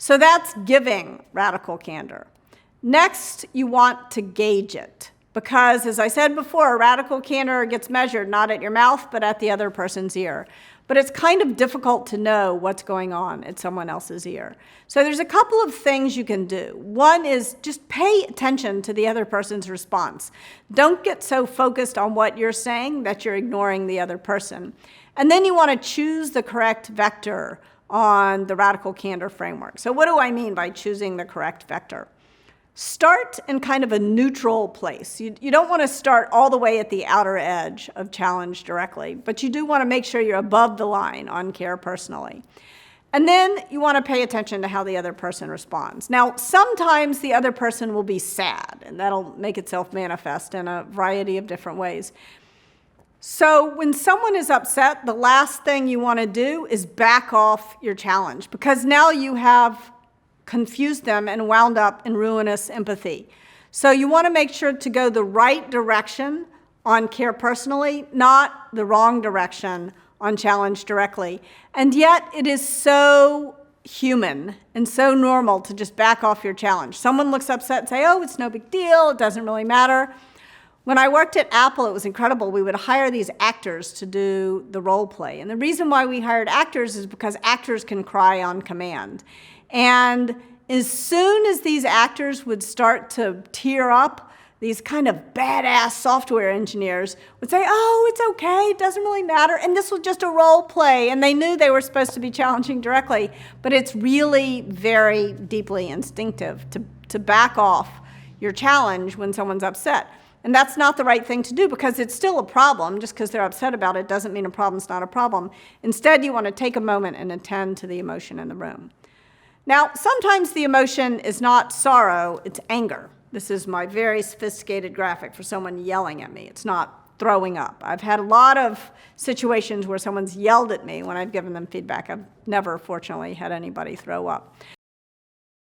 So that's giving radical candor. Next, you want to gauge it. Because, as I said before, radical candor gets measured not at your mouth, but at the other person's ear. But it's kind of difficult to know what's going on at someone else's ear. So there's a couple of things you can do. One is just pay attention to the other person's response. Don't get so focused on what you're saying that you're ignoring the other person. And then you want to choose the correct vector on the radical candor framework. So what do I mean by choosing the correct vector? Start in kind of a neutral place. You don't want to start all the way at the outer edge of challenge directly, but you do want to make sure you're above the line on care personally. And then you want to pay attention to how the other person responds. Now, sometimes the other person will be sad, and that'll make itself manifest in a variety of different ways. So when someone is upset, the last thing you want to do is back off your challenge, because now you have confused them and wound up in ruinous empathy. So you want to make sure to go the right direction on care personally, not the wrong direction on challenge directly. And yet it is so human and so normal to just back off your challenge. Someone looks upset and say, oh, it's no big deal, it doesn't really matter. When I worked at Apple, it was incredible. We would hire these actors to do the role play. And the reason why we hired actors is because actors can cry on command. And as soon as these actors would start to tear up, these kind of badass software engineers would say, oh, it's okay, it doesn't really matter, and this was just a role play, and they knew they were supposed to be challenging directly, but it's really very deeply instinctive to back off your challenge when someone's upset. And that's not the right thing to do, because it's still a problem. Just because they're upset about it doesn't mean a problem's not a problem. Instead, you want to take a moment and attend to the emotion in the room. Now, sometimes the emotion is not sorrow, it's anger. This is my very sophisticated graphic for someone yelling at me. It's not throwing up. I've had a lot of situations where someone's yelled at me when I've given them feedback. I've never, fortunately, had anybody throw up.